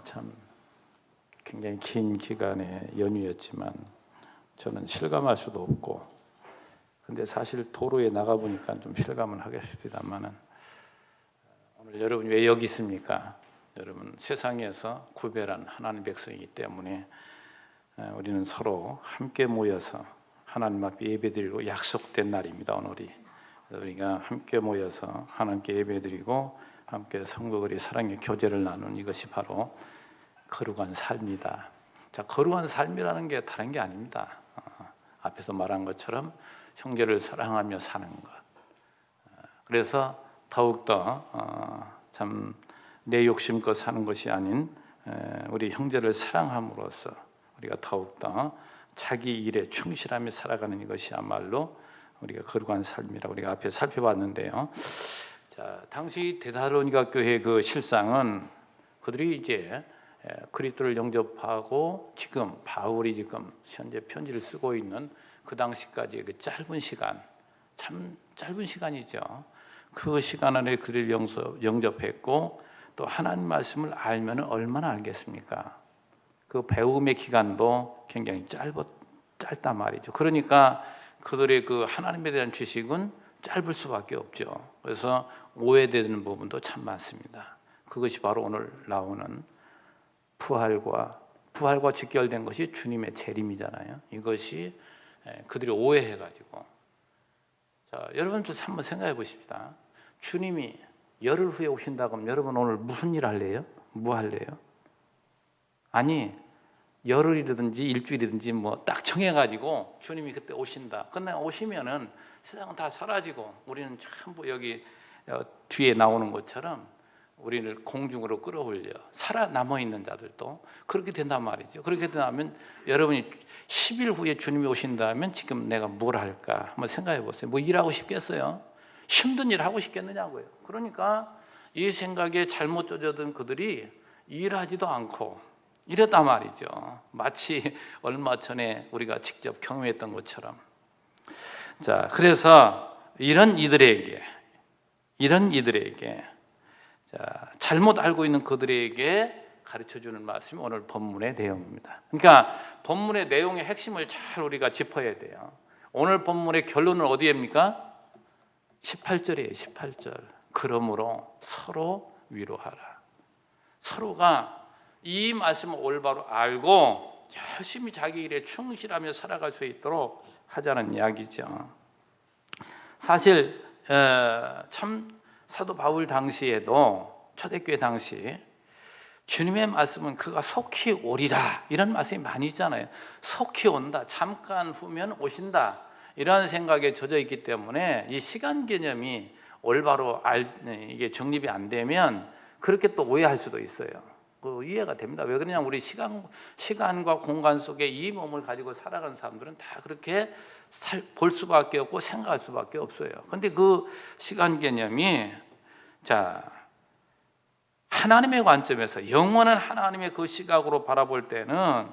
참 굉장히 긴 기간의 연휴였지만 저는 실감할 수도 없고, 근데 사실 도로에 나가 보니까 좀 실감은 하겠습니다만은, 오늘 여러분 왜 여기 있습니까? 여러분 세상에서 구별한 하나님 백성이기 때문에 우리는 서로 함께 모여서 하나님 앞에 예배드리고 약속된 날입니다. 오늘이 우리가 함께 모여서 하나님께 예배드리고 함께 성도들이 사랑의 교제를 나누는 이것이 바로 거룩한 삶이다. 자, 거룩한 삶이라는 게 다른 게 아닙니다. 앞에서 말한 것처럼 형제를 사랑하며 사는 것. 그래서 더욱더 참 내 욕심껏 사는 것이 아닌 우리 형제를 사랑함으로써 우리가 더욱더 자기 일에 충실하며 살아가는 이것이야말로 우리가 거룩한 삶이라 우리가 앞에 살펴봤는데요. 자, 당시 데살로니가 교회 그 실상은 그들이 이제 그리스도를 영접하고 지금 바울이 지금 현재 편지를 쓰고 있는 그 당시까지의 그 짧은 시간, 참 짧은 시간이죠. 그 시간 안에 그를 영접했고 또 하나님 말씀을 알면 얼마나 알겠습니까? 그 배움의 기간도 굉장히 짧단 말이죠. 그러니까 그들의 그 하나님에 대한 지식은 짧을 수밖에 없죠. 그래서 오해되는 부분도 참 많습니다. 그것이 바로 오늘 나오는 부활과 직결된 것이 주님의 재림이잖아요. 이것이 그들이 오해해가지고, 자, 여러분도 한번 생각해 보십시다. 주님이 열흘 후에 오신다 그러면 여러분 오늘 무슨 일 할래요? 뭐 할래요? 아니, 열흘이든지 일주일이든지 뭐 딱 정해가지고 주님이 그때 오신다. 근데 오시면은 세상은 다 사라지고 우리는 전부 여기 뒤에 나오는 것처럼 우리를 공중으로 끌어올려 살아남아 있는 자들도 그렇게 된단 말이죠. 그렇게 되면 여러분이 10일 후에 주님이 오신다면 지금 내가 뭘 할까 한번 생각해 보세요. 뭐 일하고 싶겠어요? 힘든 일 하고 싶겠느냐고요. 그러니까 이 생각에 잘못 젖어든 그들이 일하지도 않고 이랬단 말이죠. 마치 얼마 전에 우리가 직접 경험했던 것처럼. 자, 그래서 이런 이들에게 자, 잘못 알고 있는 그들에게 가르쳐주는 말씀이 오늘 본문의 내용입니다. 그러니까 본문의 내용의 핵심을 잘 우리가 짚어야 돼요. 오늘 본문의 결론은 어디입니까? 18절이에요. 18절. 그러므로 서로 위로하라. 서로가 이 말씀을 올바로 알고 열심히 자기 일에 충실하며 살아갈 수 있도록 하자는 이야기죠. 사실 참 사도 바울 당시에도 초대교회 당시 주님의 말씀은 그가 속히 오리라 이런 말씀이 많이 있잖아요. 속히 온다, 잠깐 후면 오신다, 이런 생각에 젖어 있기 때문에 이 시간 개념이 올바로 이게 정립이 안 되면 그렇게 또 오해할 수도 있어요. 그 이해가 됩니다. 왜 그러냐면 우리 시간과 공간 속에 이 몸을 가지고 살아가는 사람들은 다 그렇게 볼 수밖에 없고 생각할 수밖에 없어요. 근데 그 시간 개념이, 자, 하나님의 관점에서 영원한 하나님의 그 시각으로 바라볼 때는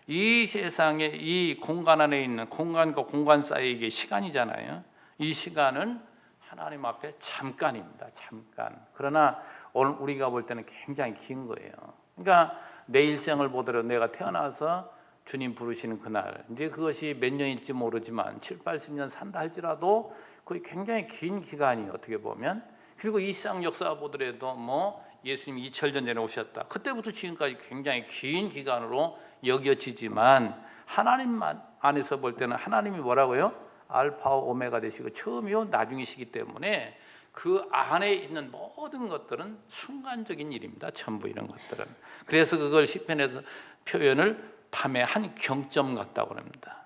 이 세상에 이 공간 안에 있는 공간과 공간 사이의 이게 시간이잖아요. 이 시간은 하나님 앞에 잠깐입니다. 잠깐. 그러나 오늘 우리가 볼 때는 굉장히 긴 거예요. 그러니까 내 일생을 보더라도 내가 태어나서 주님 부르시는 그날, 이제 그것이 몇 년일지 모르지만 7, 80년 산다 할지라도 그게 굉장히 긴 기간이 어떻게 보면, 그리고 이 세상 역사 보더라도 뭐 예수님 2000년 전에 오셨다. 그때부터 지금까지 굉장히 긴 기간으로 여겨지지만 하나님만 안에서 볼 때는 하나님이 뭐라고요? 알파와 오메가 되시고 처음이요 나중이시기 때문에 그 안에 있는 모든 것들은 순간적인 일입니다. 전부 이런 것들은. 그래서 그걸 시편에서 표현을 밤의 한 경점 같다고 합니다.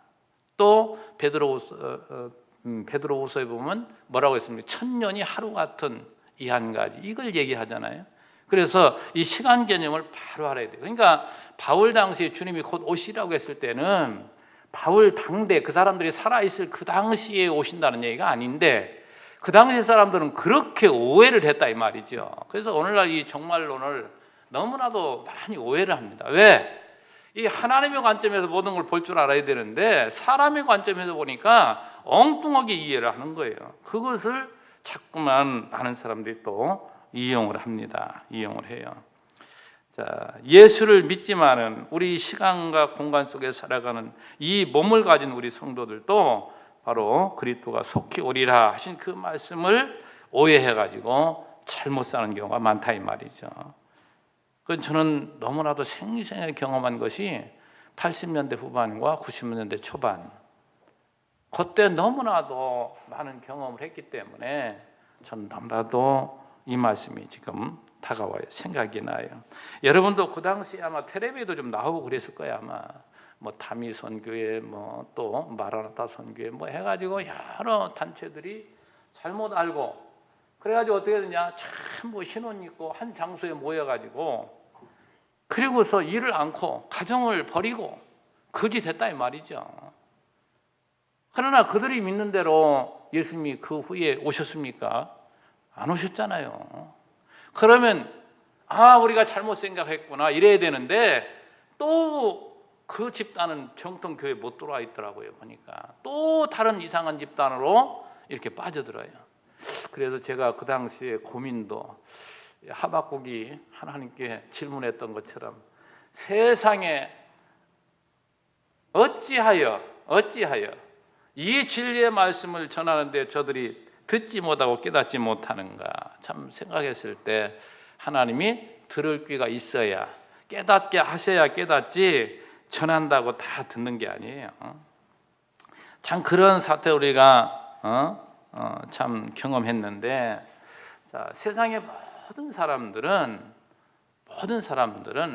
또 베드로후서에 보면 뭐라고 했습니까? 천년이 하루 같은 이 한 가지, 이걸 얘기하잖아요. 그래서 이 시간 개념을 바로 알아야 돼요. 그러니까 바울 당시에 주님이 곧 오시라고 했을 때는 바울 당대 그 사람들이 살아있을 그 당시에 오신다는 얘기가 아닌데, 그 당시 사람들은 그렇게 오해를 했다 이 말이죠. 그래서 오늘날 이 종말론을 너무나도 많이 오해를 합니다. 왜? 이 하나님의 관점에서 모든 걸 볼 줄 알아야 되는데 사람의 관점에서 보니까 엉뚱하게 이해를 하는 거예요. 그것을 자꾸만 많은 사람들이 또 이용을 합니다. 이용을 해요. 자, 예수를 믿지만은 우리 시간과 공간 속에 살아가는 이 몸을 가진 우리 성도들도 바로 그리스도가 속히 오리라 하신 그 말씀을 오해해가지고 잘못 사는 경우가 많다 이 말이죠. 그건 저는 너무나도 생생하게 경험한 것이 80년대 후반과 90년대 초반, 그때 너무나도 많은 경험을 했기 때문에 저는 너무나도 이 말씀이 지금 다가와요. 생각이 나요. 여러분도 그 당시에 아마 텔레비에도 좀 나오고 그랬을 거예요. 아마 뭐 다미 선교회, 뭐 또 마라나타 선교회 뭐 해가지고 여러 단체들이 잘못 알고 그래가지고 어떻게 되냐, 전부 흰옷 입고 한 장소에 모여가지고 그리고서 일을 않고 가정을 버리고 거짓했다 이 말이죠. 그러나 그들이 믿는 대로 예수님이 그 후에 오셨습니까? 안 오셨잖아요. 그러면 우리가 잘못 생각했구나 이래야 되는데 또 그 집단은 정통교회에 못 들어와 있더라고요. 보니까 또 다른 이상한 집단으로 이렇게 빠져들어요. 그래서 제가 그 당시에 고민도, 하박국이 하나님께 질문했던 것처럼 세상에 어찌하여 이 진리의 말씀을 전하는데 저들이 듣지 못하고 깨닫지 못하는가 참 생각했을 때 하나님이 들을 귀가 있어야, 깨닫게 하셔야 깨닫지 전한다고 다 듣는 게 아니에요. 참 그런 사태 우리가 참 경험했는데, 자, 세상의 모든 사람들은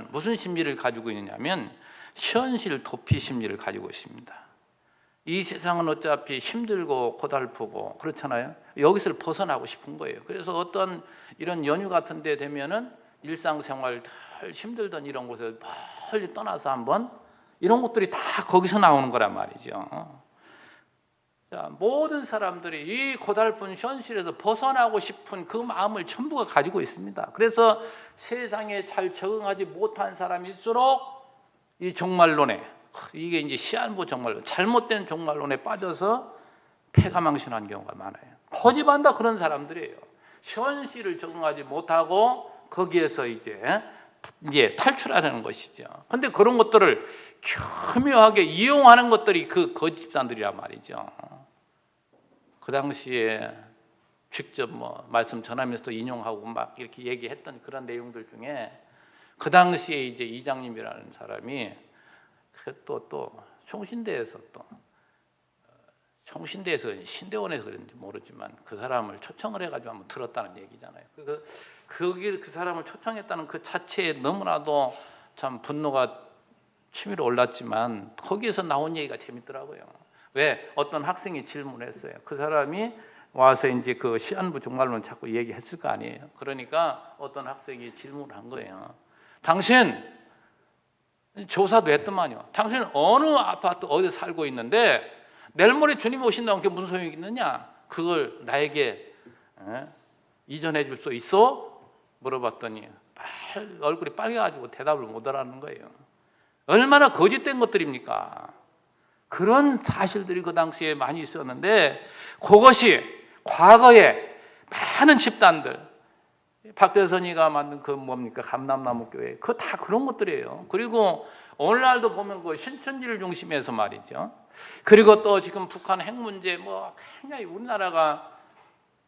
무슨 심리를 가지고 있느냐면 현실 도피 심리를 가지고 있습니다. 이 세상은 어차피 힘들고 고달프고 그렇잖아요. 여기서 벗어나고 싶은 거예요. 그래서 어떤 이런 연휴 같은 데 되면은 일상생활 덜 힘들던 이런 곳에 멀리 떠나서 한번 이런 것들이 다 거기서 나오는 거란 말이죠. 자, 모든 사람들이 이 고달픈 현실에서 벗어나고 싶은 그 마음을 전부가 가지고 있습니다. 그래서 세상에 잘 적응하지 못한 사람일수록 이 종말론에, 이게 이제 시한부 종말론, 잘못된 종말론에 빠져서 패가망신한 경우가 많아요. 거짓말한다 그런 사람들이에요. 현실을 적응하지 못하고 거기에서 이제 탈출하려는 것이죠. 그런데 그런 것들을 교묘하게 이용하는 것들이 그 거짓 집단들이란 말이죠. 그 당시에 직접 말씀 전하면서도 인용하고 막 이렇게 얘기했던 그런 내용들 중에 그 당시에 이제 이장님이라는 사람이 또 총신대에서 신대원에서 그랬는지 모르지만 그 사람을 초청을 해가지고 한번 들었다는 얘기잖아요. 그 사람을 초청했다는 그 자체에 너무나도 참 분노가 치밀어 올랐지만 거기에서 나온 얘기가 재밌더라고요. 왜? 어떤 학생이 질문했어요. 그 사람이 와서 이제 그 시한부 종말론 자꾸 얘기했을 거 아니에요. 그러니까 어떤 학생이 질문을 한 거예요. 당신 조사도 했더만요. 당신 어느 아파트 어디 살고 있는데 내일 모레 주님 오신다는 게 무슨 소용이 있느냐? 그걸 나에게 이전해 줄 수 있어? 물어봤더니 얼굴이 빨개가지고 대답을 못 알아듣는 거예요. 얼마나 거짓된 것들입니까? 그런 사실들이 그 당시에 많이 있었는데 그것이 과거에 많은 집단들, 박대선이가 만든 그 뭡니까 감남나무 교회, 그 다 그런 것들이에요. 그리고 오늘날도 보면 그 신천지를 중심해서 말이죠. 그리고 또 지금 북한 핵 문제 굉장히 우리나라가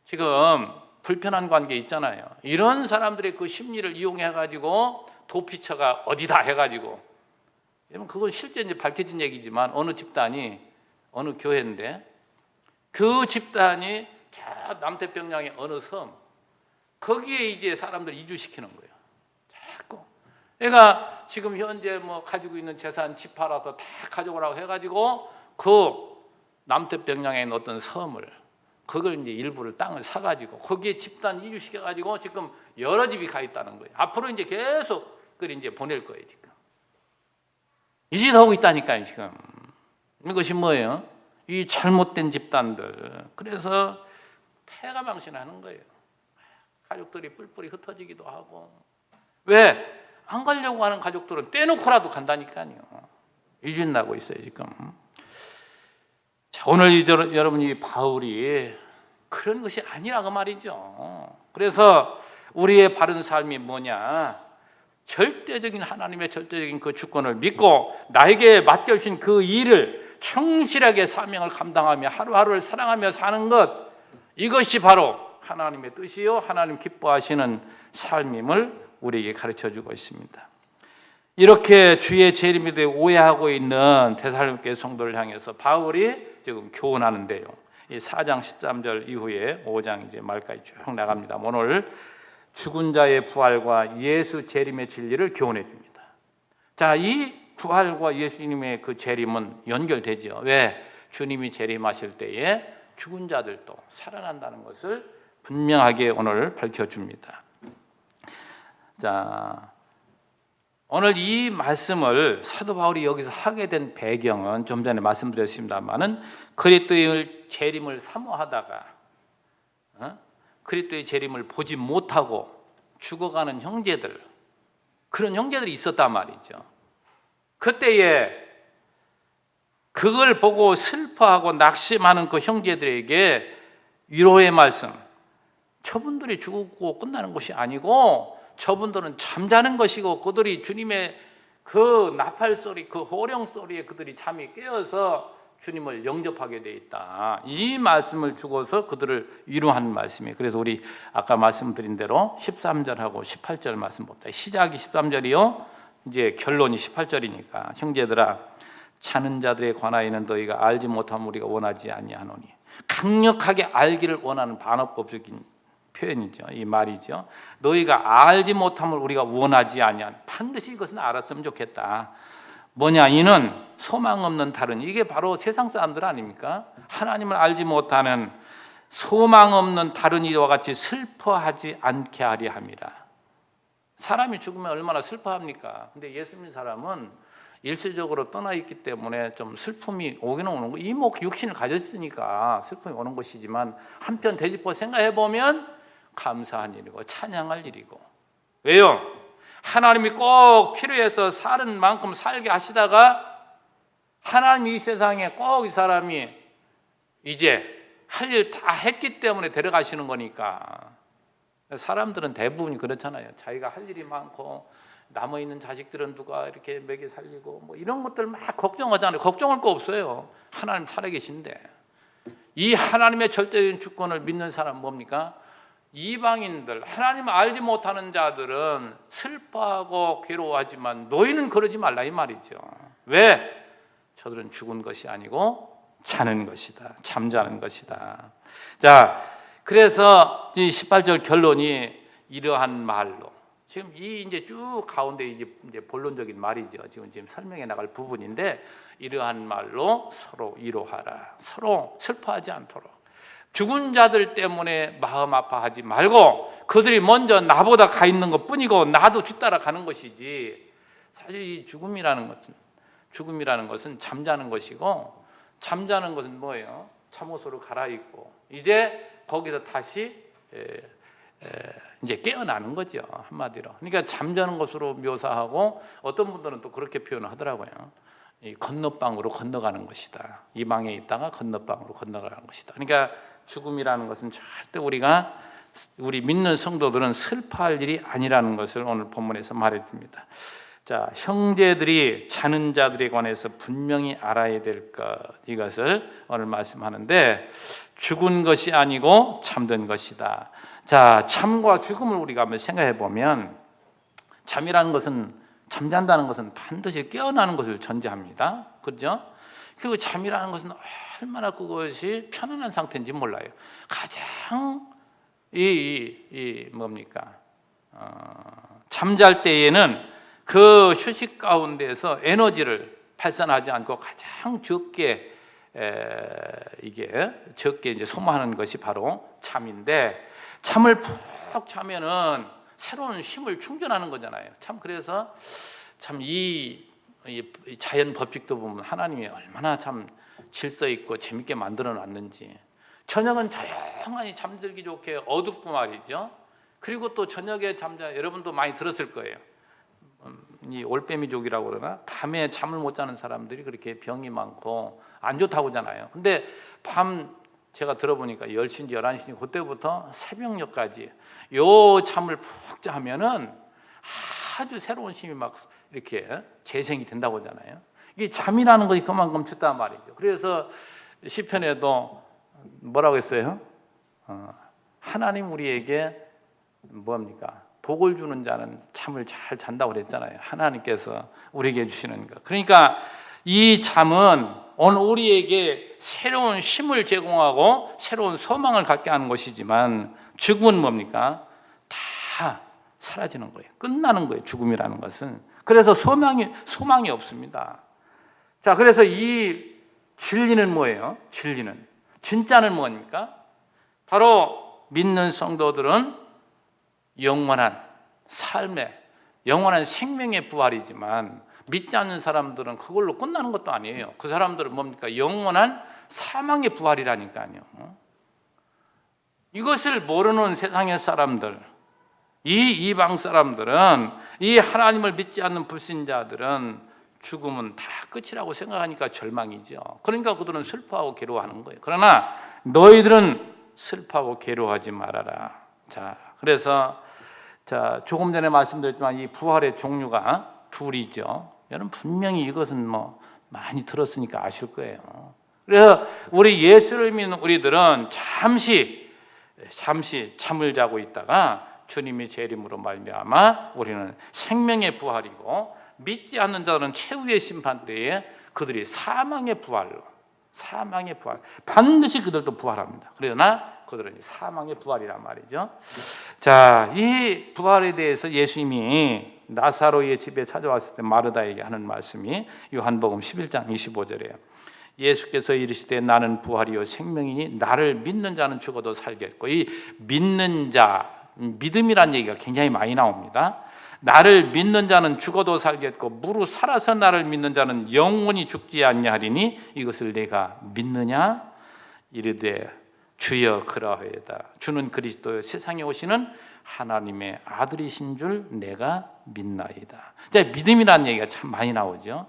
지금 불편한 관계 있잖아요. 이런 사람들의 그 심리를 이용해 가지고 도피처가 어디다 해가지고, 그건 실제 이제 밝혀진 얘기지만 어느 집단이 어느 교회인데 그 집단이 저 남태평양의 어느 섬 거기에 이제 사람들 이주시키는 거예요. 자꾸. 그러니까 지금 현재 가지고 있는 재산 집 팔아서 다 가져오라고 해가지고 그 남태평양에 있는 어떤 섬을 그걸 이제 일부를 땅을 사가지고 거기에 집단 이주시켜가지고 지금 여러 집이 가 있다는 거예요. 앞으로 이제 계속 그걸 이제 보낼 거예요 지금. 이 짓 하고 있다니까요 지금. 이것이 뭐예요? 이 잘못된 집단들. 그래서 패가망신하는 거예요. 가족들이 뿔뿔이 흩어지기도 하고. 왜? 안 가려고 하는 가족들은 떼놓고라도 간다니까요. 이 짓 나고 있어요 지금. 자, 오늘 여러분 이 바울이 그런 것이 아니라고 말이죠. 그래서 우리의 바른 삶이 뭐냐? 절대적인 하나님의 절대적인 그 주권을 믿고 나에게 맡겨주신 그 일을 충실하게 사명을 감당하며 하루하루를 사랑하며 사는 것, 이것이 바로 하나님의 뜻이요 하나님 기뻐하시는 삶임을 우리에게 가르쳐주고 있습니다. 이렇게 주의 재림에 오해하고 있는 데살로니가 성도를 향해서 바울이 지금 교훈하는데요, 이 4장 13절 이후에 5장 이제 말까지 쭉 나갑니다. 오늘 죽은 자의 부활과 예수 재림의 진리를 교훈해 줍니다. 자, 이 부활과 예수님의 그 재림은 연결되죠. 왜? 주님이 재림하실 때에 죽은 자들도 살아난다는 것을 분명하게 오늘 밝혀줍니다. 자, 오늘 이 말씀을 사도 바울이 여기서 하게 된 배경은 좀 전에 말씀드렸습니다만은 그리스도의 재림을 사모하다가 그리스도의 재림을 보지 못하고 죽어가는 형제들, 그런 형제들이 있었단 말이죠. 그때에 그걸 보고 슬퍼하고 낙심하는 그 형제들에게 위로의 말씀, 저분들이 죽고 끝나는 것이 아니고 저분들은 잠자는 것이고 그들이 주님의 그 나팔 소리, 그 호령 소리에 그들이 잠이 깨어서 주님을 영접하게 돼 있다. 이 말씀을 주고서 그들을 위로하는 말씀이에요. 그래서 우리 아까 말씀드린 대로 13절하고 18절 말씀 봅니다. 시작이 13절이요, 이제 결론이 18절이니까 형제들아, 자는 자들에 관하여는 너희가 알지 못함을 우리가 원하지 아니하노니. 강력하게 알기를 원하는 반어법적인 표현이죠. 이 말이죠. 너희가 알지 못함을 우리가 원하지 아니한, 반드시 이것은 알았으면 좋겠다. 뭐냐, 이는 소망 없는 다른, 이게 바로 세상 사람들 아닙니까? 하나님을 알지 못하는 소망 없는 다른 이와 같이 슬퍼하지 않게 하려 함이라. 사람이 죽으면 얼마나 슬퍼합니까? 근데 예수 믿는 사람은 일시적으로 떠나 있기 때문에 좀 슬픔이 오기는 오는 거, 이목 육신을 가졌으니까 슬픔이 오는 것이지만 한편 되짚어 생각해 보면 감사한 일이고 찬양할 일이고. 왜요? 하나님이 꼭 필요해서 사는 만큼 살게 하시다가 하나님이 이 세상에 꼭 이 사람이 이제 할 일 다 했기 때문에 데려가시는 거니까. 사람들은 대부분이 그렇잖아요. 자기가 할 일이 많고 남아있는 자식들은 누가 이렇게 먹여 살리고 뭐 이런 것들 막 걱정하잖아요. 걱정할 거 없어요. 하나님 살아계신데. 이 하나님의 절대적인 주권을 믿는 사람은 뭡니까? 이방인들, 하나님을 알지 못하는 자들은 슬퍼하고 괴로워하지만 너희는 그러지 말라, 이 말이죠. 왜? 저들은 죽은 것이 아니고 자는 것이다. 잠자는 것이다. 자, 그래서 이 18절 결론이 이러한 말로, 지금 이 이제 쭉 가운데 이제 본론적인 말이죠. 지금 설명해 나갈 부분인데, 이러한 말로 서로 위로하라. 서로 슬퍼하지 않도록. 죽은 자들 때문에 마음 아파하지 말고 그들이 먼저 나보다 가 있는 것 뿐이고 나도 뒤따라 가는 것이지. 사실 이 죽음이라는 것은 잠자는 것이고, 잠자는 것은 뭐예요? 잠옷으로 갈아입고 이제 거기서 다시 이제 깨어나는 거죠, 한마디로. 그러니까 잠자는 것으로 묘사하고, 어떤 분들은 또 그렇게 표현을 하더라고요. 이 건너방으로 건너가는 것이다. 이 방에 있다가 건너방으로 건너가는 것이다. 그러니까 죽음이라는 것은 절대 우리 믿는 성도들은 슬퍼할 일이 아니라는 것을 오늘 본문에서 말해줍니다. 자, 형제들이 자는 자들에 관해서 분명히 알아야 될 것, 이것을 오늘 말씀하는데, 죽은 것이 아니고 잠든 것이다. 자, 잠과 죽음을 우리가 한번 생각해 보면, 잠이라는 것은, 잠잔다는 것은 반드시 깨어나는 것을 전제합니다. 그렇죠? 그리고 잠이라는 것은 얼마나 그것이 편안한 상태인지 몰라요. 가장 뭡니까? 잠잘 때에는 그 휴식 가운데서 에너지를 발산하지 않고 가장 적게 이제 소모하는 것이 바로 잠인데, 잠을 푹 자면은 새로운 힘을 충전하는 거잖아요. 참, 그래서 참 이 자연 법칙도 보면 하나님이 얼마나 참 질서 있고 재밌게 만들어 놨는지. 저녁은 조용하니 잠들기 좋게 어둡고 말이죠. 그리고 또 저녁에 여러분도 많이 들었을 거예요. 이 올빼미족이라고 그러나, 밤에 잠을 못 자는 사람들이 그렇게 병이 많고 안 좋다고 하잖아요. 근데 밤 제가 들어보니까 10시인지 11시인지 그때부터 새벽녘까지 요 잠을 푹 자면은 아주 새로운 힘이 막 이렇게 재생이 된다고 하잖아요. 이게 잠이라는 것이 그만큼 좋단 말이죠. 그래서 시편에도 뭐라고 했어요? 하나님 우리에게 뭡니까? 복을 주는 자는 잠을 잘 잔다고 그랬잖아요. 하나님께서 우리에게 주시는 것. 그러니까 이 잠은 오늘 우리에게 새로운 힘을 제공하고 새로운 소망을 갖게 하는 것이지만 죽음은 뭡니까? 다 사라지는 거예요. 끝나는 거예요. 죽음이라는 것은. 그래서 소망이 없습니다. 자, 그래서 이 진리는 뭐예요? 진리는 진짜는 뭡니까? 바로 믿는 성도들은 영원한 삶의 영원한 생명의 부활이지만 믿지 않는 사람들은 그걸로 끝나는 것도 아니에요. 그 사람들은 뭡니까? 영원한 사망의 부활이라니까요. 이것을 모르는 세상의 사람들, 이 이방 사람들은, 이 하나님을 믿지 않는 불신자들은 죽음은 다 끝이라고 생각하니까 절망이죠. 그러니까 그들은 슬퍼하고 괴로워하는 거예요. 그러나 너희들은 슬퍼하고 괴로워하지 말아라. 자, 그래서 조금 전에 말씀드렸지만 이 부활의 종류가 둘이죠. 여러분 분명히 이것은 많이 들었으니까 아실 거예요. 그래서 우리 예수를 믿는 우리들은 잠시 잠을 자고 있다가 주님이 재림으로 말미암아 우리는 생명의 부활이고, 믿지 않는 자들은 최후의 심판 때에 그들이 사망의 부활, 반드시 그들도 부활합니다. 그러나 그들은 사망의 부활이란 말이죠. 자, 이 부활에 대해서 예수님이 나사로의 집에 찾아왔을 때 마르다에게 하는 말씀이 요한복음 11장 25절이에요. 예수께서 이르시되 나는 부활이요 생명이니 나를 믿는 자는 죽어도 살겠고, 이 믿는 자, 믿음이란 얘기가 굉장히 많이 나옵니다. 나를 믿는 자는 죽어도 살겠고 무릇 살아서 나를 믿는 자는 영원히 죽지 아니하리니 이것을 내가 믿느냐? 이르되 주여 그러하이다. 주는 그리스도여 세상에 오시는 하나님의 아들이신 줄 내가 믿나이다. 자, 믿음이라는 얘기가 참 많이 나오죠.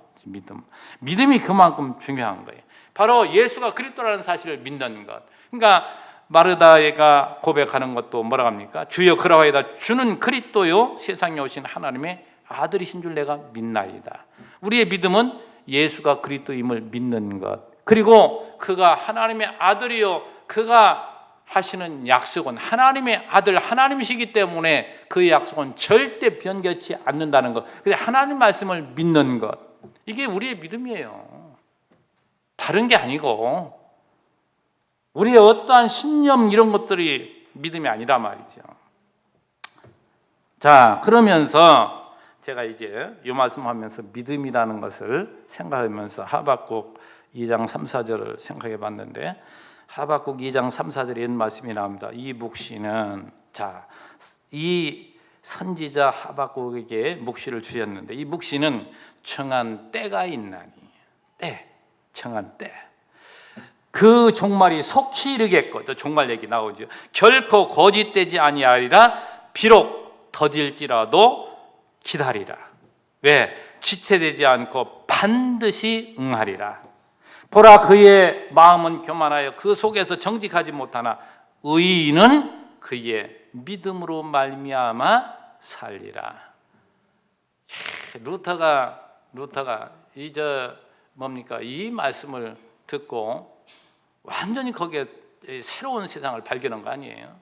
믿음이 그만큼 중요한 거예요. 바로 예수가 그리스도라는 사실을 믿는 것. 그러니까 마르다가 고백하는 것도 뭐라고 합니까? 주여 그러하이다. 주는 그리스도요 세상에 오신 하나님의 아들이신 줄 내가 믿나이다. 우리의 믿음은 예수가 그리스도임을 믿는 것, 그리고 그가 하나님의 아들이요 그가 하시는 약속은 하나님의 아들, 하나님이시기 때문에 그 약속은 절대 변개치 않는다는 것. 그래서 하나님 말씀을 믿는 것, 이게 우리의 믿음이에요. 다른 게 아니고 우리의 어떠한 신념 이런 것들이 믿음이 아니라 말이죠. 자, 그러면서 제가 이제 이 말씀하면서 믿음이라는 것을 생각하면서 하박국 2장 3, 4절을 생각해 봤는데, 하박국 2장 3, 4절에 이런 말씀이 나옵니다. 이 묵시는, 자, 이 선지자 하박국에게 묵시를 주셨는데 이 묵시는 청한 때가 있나니, 청한 때, 그 종말이 속히 이르겠고, 또 종말 얘기 나오죠. 결코 거짓되지 아니하리라. 비록 더딜지라도 기다리라. 왜? 지체되지 않고 반드시 응하리라. 보라 그의 마음은 교만하여 그 속에서 정직하지 못하나 의인은 그의 믿음으로 말미암아 살리라. 루터가 이 말씀을 듣고 완전히 거기에 새로운 세상을 발견한 거 아니에요?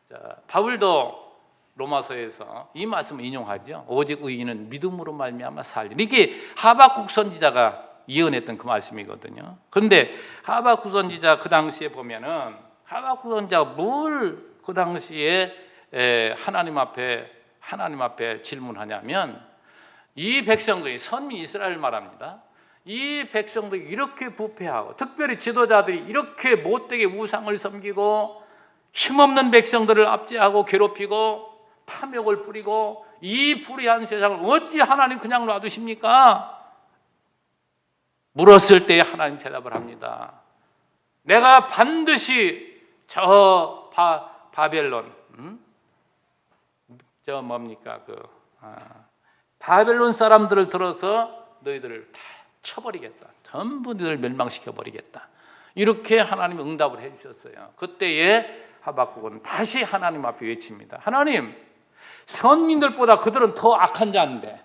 자, 바울도 로마서에서 이 말씀을 인용하죠. 오직 의인은 믿음으로 말미암아 살리라. 이게 하박국 선지자가 예언했던 그 말씀이거든요. 그런데 하박국 선지자 그 당시에 보면은 하박국 선지자가 뭘 그 당시에 하나님 앞에 질문하냐면, 이 백성들이, 선민 이스라엘 말합니다. 이 백성들이 이렇게 부패하고, 특별히 지도자들이 이렇게 못되게 우상을 섬기고 힘없는 백성들을 압제하고 괴롭히고 탐욕을 부리고 이 불의한 세상을 어찌 하나님 그냥 놔두십니까? 물었을 때 하나님 대답을 합니다. 내가 반드시 저 바벨론, 바벨론 사람들을 들어서 너희들을 다 쳐버리겠다. 전부 너희들 멸망시켜버리겠다. 이렇게 하나님이 응답을 해주셨어요. 그때에 하박국은 다시 하나님 앞에 외칩니다. 하나님, 선민들보다 그들은 더 악한 자인데,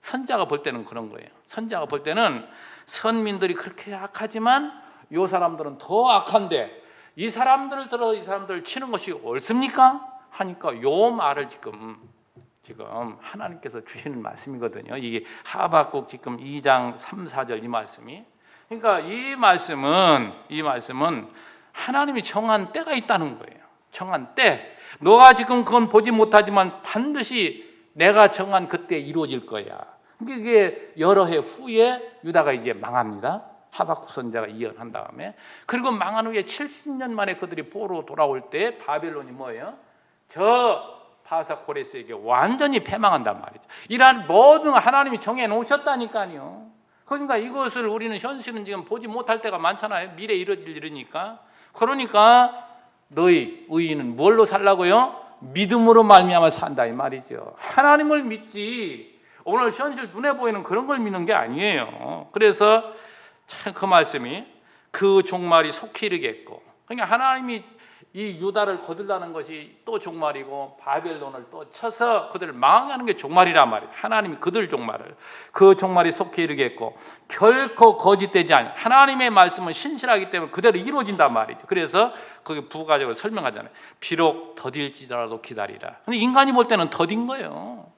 선자가 볼 때는 그런 거예요. 선자가 볼 때는 선민들이 그렇게 악하지만 이 사람들은 더 악한데 이 사람들을 들어 이 사람들을 치는 것이 옳습니까? 하니까 요 말을 지금 하나님께서 주시는 말씀이거든요. 이게 하박국 지금 2장 3, 4절 이 말씀이. 그러니까 이 말씀은 하나님이 정한 때가 있다는 거예요. 정한 때. 너가 지금 그건 보지 못하지만 반드시 내가 정한 그때 이루어질 거야. 이게 여러 해 후에 유다가 이제 망합니다. 하박국 선지자가 예언한 다음에. 그리고 망한 후에 70년 만에 그들이 보러 돌아올 때 바벨론이 뭐예요? 저 바사 고레스에게 완전히 패망한단 말이죠. 이러한 모든 하나님이 정해 놓으셨다니까요. 그러니까 이것을 우리는 현실은 지금 보지 못할 때가 많잖아요. 미래에 이루어질 일이니까. 그러니까 너희 의인은 뭘로 살라고요? 믿음으로 말미암아 산다 이 말이죠. 하나님을 믿지 오늘 현실 눈에 보이는 그런 걸 믿는 게 아니에요. 그래서 참 그 말씀이 그 종말이 속히 이르겠고, 그러니까 하나님이 이 유다를 거들라는 것이 또 종말이고 바벨론을 또 쳐서 그들을 망하게 하는 게 종말이란 말이에요. 하나님이 그들 종말을, 그 종말이 속히 이르겠고 결코 거짓되지 않아요. 하나님의 말씀은 신실하기 때문에 그대로 이루어진단 말이죠. 그래서 거기 부가적으로 설명하잖아요. 비록 더딜지라도 기다리라. 근데 인간이 볼 때는 더딘 거예요.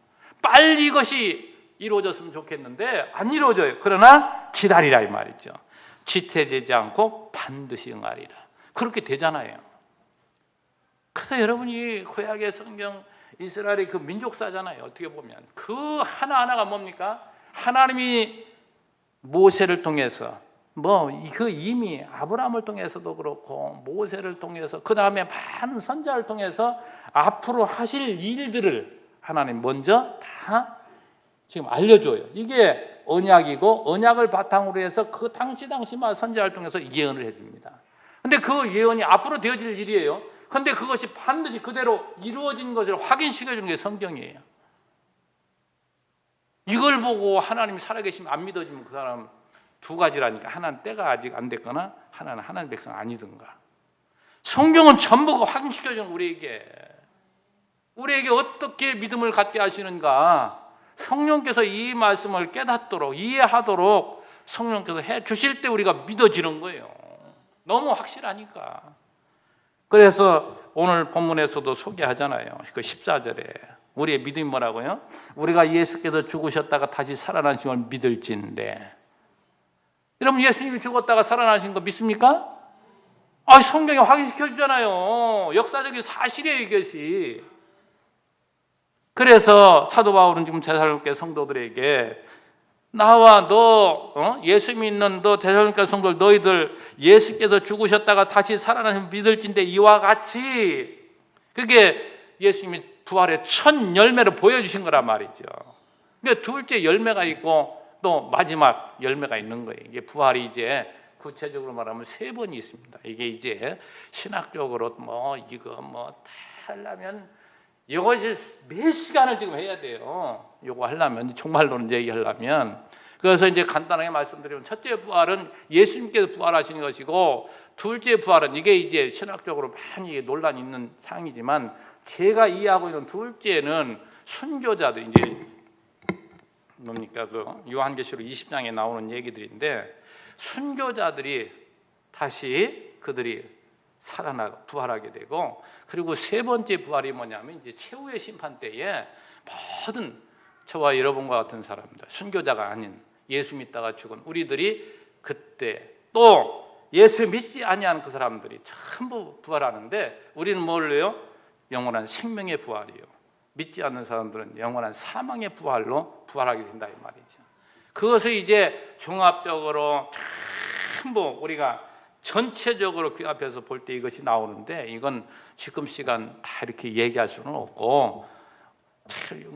빨리 이것이 이루어졌으면 좋겠는데 안 이루어져요. 그러나 기다리라 이 말이죠. 지체되지 않고 반드시 응하리라. 그렇게 되잖아요. 그래서 여러분이 구약의 성경 이스라엘의 그 민족사잖아요. 어떻게 보면 그 하나하나가 뭡니까? 하나님이 모세를 통해서 그 이미 아브라함을 통해서도 그렇고 모세를 통해서 그 다음에 많은 선자를 통해서 앞으로 하실 일들을 하나님 먼저 다 지금 알려줘요. 이게 언약이고 언약을 바탕으로 해서 그 당시마다 선자를 통해서 예언을 해줍니다. 근데 그 예언이 앞으로 되어질 일이에요. 그런데 그것이 반드시 그대로 이루어진 것을 확인시켜주는 게 성경이에요. 이걸 보고 하나님이 살아계시면 안 믿어지면 그 사람 두 가지라니까. 하나는 때가 아직 안 됐거나 하나는 하나님 백성 아니든가. 성경은 전부가 확인시켜주는 우리에게 어떻게 믿음을 갖게 하시는가. 성령께서 이 말씀을 깨닫도록 이해하도록 성령께서 해 주실 때 우리가 믿어지는 거예요. 너무 확실하니까. 그래서 오늘 본문에서도 소개하잖아요. 그 14절에 우리의 믿음이 뭐라고요? 우리가 예수께서 죽으셨다가 다시 살아나신 걸 믿을진데. 여러분 예수님이 죽었다가 살아나신 거 믿습니까? 성경이 확인시켜 주잖아요. 역사적인 사실이에요 이것이. 그래서 사도 바울은 지금 데살로니가 성도들에게 나와 너 예수 믿는 너 데살로니가 성도들 너희들 예수께서 죽으셨다가 다시 살아나신 믿을진데 이와 같이, 그게 예수님이 부활의 첫 열매를 보여주신 거란 말이죠. 그러니까 둘째 열매가 있고 또 마지막 열매가 있는 거예요. 이게 부활이 이제 구체적으로 말하면 세 번이 있습니다. 이게 이제 신학적으로 이거 다 하려면 이것이 몇 시간을 지금 해야 돼요. 이거 하려면 정말로는 얘기하려면. 그래서 이제 간단하게 말씀드리면 첫째 부활은 예수님께서 부활하신 것이고 둘째 부활은 이게 이제 신학적으로 많이 논란이 있는 사항이지만 제가 이해하고 있는 둘째는 순교자들 이제 뭡니까 그 요한계시록 20장에 나오는 얘기들인데 순교자들이 다시 그들이 살아나 부활하게 되고, 그리고 세 번째 부활이 뭐냐면 이제 최후의 심판 때에 모든 저와 여러분과 같은 사람들, 순교자가 아닌 예수 믿다가 죽은 우리들이 그때 또 예수 믿지 아니하는 그 사람들이 전부 부활하는데 우리는 뭘 해요? 영원한 생명의 부활이요. 믿지 않는 사람들은 영원한 사망의 부활로 부활하게 된다 이 말이죠. 그것을 이제 종합적으로 전부 우리가 전체적으로 귀 앞에서 볼 때 이것이 나오는데 이건 지금 시간 다 이렇게 얘기할 수는 없고,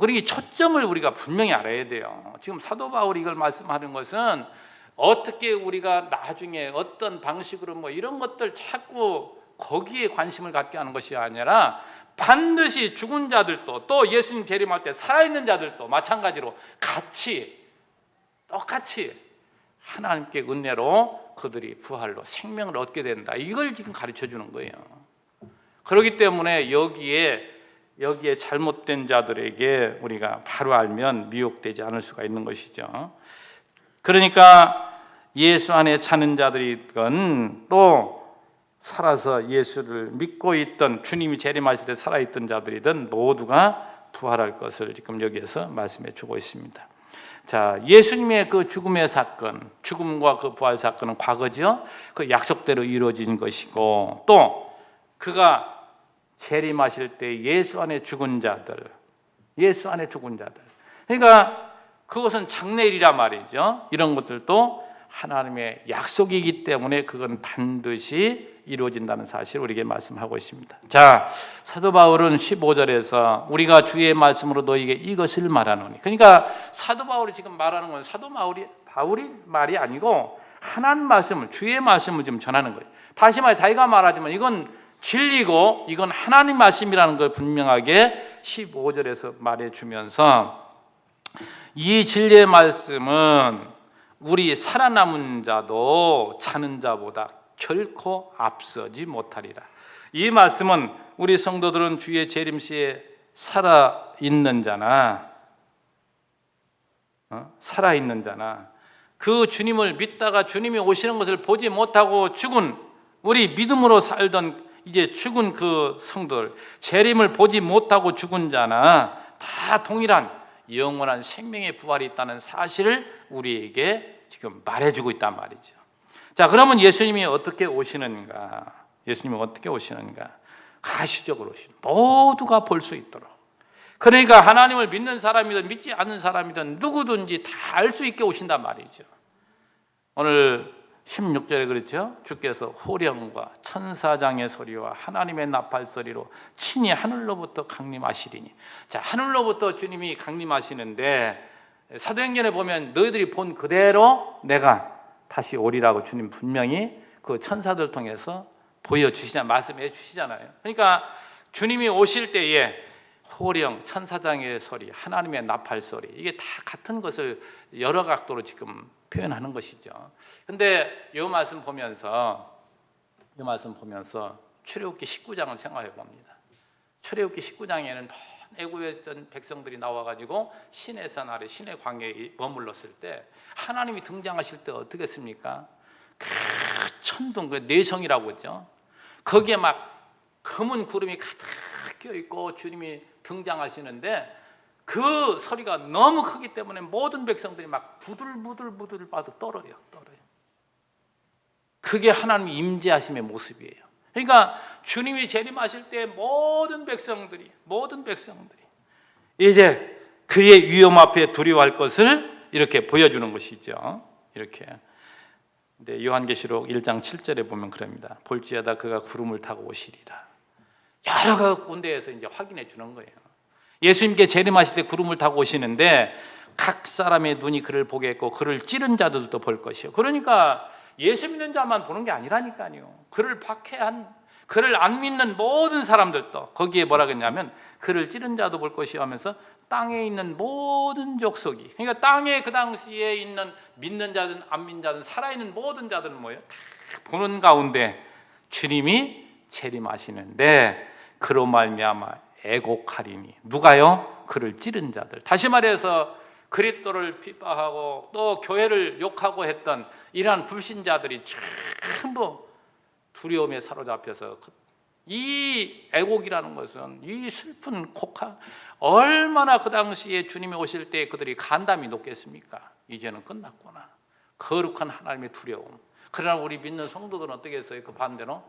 그러니 초점을 우리가 분명히 알아야 돼요. 지금 사도 바울이 이걸 말씀하는 것은 어떻게 우리가 나중에 어떤 방식으로 이런 것들 자꾸 거기에 관심을 갖게 하는 것이 아니라 반드시 죽은 자들도 또 예수님 재림할 때 살아있는 자들도 마찬가지로 똑같이 하나님께 은혜로 그들이 부활로 생명을 얻게 된다. 이걸 지금 가르쳐 주는 거예요. 그렇기 때문에 여기에 여기에 잘못된 자들에게 우리가 바로 알면 미혹되지 않을 수가 있는 것이죠. 그러니까 예수 안에 차는 자들이건 또 살아서 예수를 믿고 있던, 주님이 재림하실 때 살아있던 자들이든 모두가 부활할 것을 지금 여기에서 말씀해 주고 있습니다. 자, 예수님의 그 죽음의 사건, 죽음과 그 부활 사건은 과거죠. 그 약속대로 이루어진 것이고, 또 그가 재림하실 때 예수 안에 죽은 자들, 예수 안에 죽은 자들, 그러니까 그것은 장래일이라 말이죠. 이런 것들도 하나님의 약속이기 때문에 그건 반드시 이루어진다는 사실을 우리에게 말씀하고 있습니다. 자, 사도 바울은 15절에서 우리가 주의 말씀으로 너희에게 이것을 말하노니, 그러니까 사도 바울이 지금 말하는 건 사도 바울이 말이 아니고 하나님 말씀을, 주의 말씀을 지금 전하는 거예요. 다시 말해 자기가 말하지만 이건 진리고 이건 하나님 말씀이라는 걸 분명하게 15절에서 말해주면서, 이 진리의 말씀은 우리 살아남은 자도 자는 자보다 결코 앞서지 못하리라. 이 말씀은 우리 성도들은 주의 재림시에 살아있는 자나 그 주님을 믿다가 주님이 오시는 것을 보지 못하고 죽은, 우리 믿음으로 살던 이제 죽은 그 성도들, 재림을 보지 못하고 죽은 자나 다 동일한 영원한 생명의 부활이 있다는 사실을 우리에게 지금 말해주고 있단 말이죠. 자, 그러면 예수님이 어떻게 오시는가? 예수님이 어떻게 오시는가? 가시적으로 오시는, 모두가 볼 수 있도록. 그러니까 하나님을 믿는 사람이든 믿지 않는 사람이든 누구든지 다 알 수 있게 오신단 말이죠. 오늘 16절에 그렇죠. 주께서 호령과 천사장의 소리와 하나님의 나팔 소리로 친히 하늘로부터 강림하시리니. 자, 하늘로부터 주님이 강림하시는데 사도행전에 보면 너희들이 본 그대로 내가 다시 오리라고 주님 분명히 그 천사들 통해서 보여주시잖아요. 말씀해 주시잖아요. 그러니까 주님이 오실 때에 호령, 천사장의 소리, 하나님의 나팔 소리, 이게 다 같은 것을 여러 각도로 지금 표현하는 것이죠. 근데 이 말씀 보면서 출애굽기 19장을 생각해 봅니다. 출애굽기 19장에는 애굽에 있던 백성들이 나와가지고 신의 산 아래 신의 광야에 머물렀을 때 하나님이 등장하실 때 어떻게 했습니까? 그 천둥, 그 내성이라고 했죠. 거기에 막 검은 구름이 가득 껴있고 주님이 등장하시는데 그 소리가 너무 크기 때문에 모든 백성들이 막 부들부들 빠져 떨어요. 그게 하나님 임재하심의 모습이에요. 그러니까 주님이 재림하실 때 모든 백성들이 이제 그의 위험 앞에 두려워할 것을 이렇게 보여주는 것이죠. 이렇게. 근데 요한계시록 1장 7절에 보면 그럽니다. 볼지어다 그가 구름을 타고 오시리라. 여러 군데에서 이제 확인해 주는 거예요. 예수님께 재림하실 때 구름을 타고 오시는데 각 사람의 눈이 그를 보겠고 그를 찌른 자들도 볼 것이요. 그러니까 예수 믿는 자만 보는 게 아니라니까요. 그를 박해한, 그를 안 믿는 모든 사람들도 거기에 뭐라 그랬냐면 그를 찌른 자도 볼 것이요 하면서 땅에 있는 모든 족속이, 그러니까 땅에 그 당시에 있는 믿는 자든 안 믿는 자든 살아있는 모든 자들은 뭐예요? 다 보는 가운데 주님이 재림하시는데 그로 말미암아 애곡하리니. 누가요? 그를 찌른 자들. 다시 말해서 그리스도를 비방하고 또 교회를 욕하고 했던 이러한 불신자들이 전부 두려움에 사로잡혀서, 이 애곡이라는 것은 이 슬픈 곡하, 얼마나 그 당시에 주님이 오실 때 그들이 간담이 높겠습니까? 이제는 끝났구나. 거룩한 하나님의 두려움. 그러나 우리 믿는 성도들은 어떻게 했어요? 그 반대로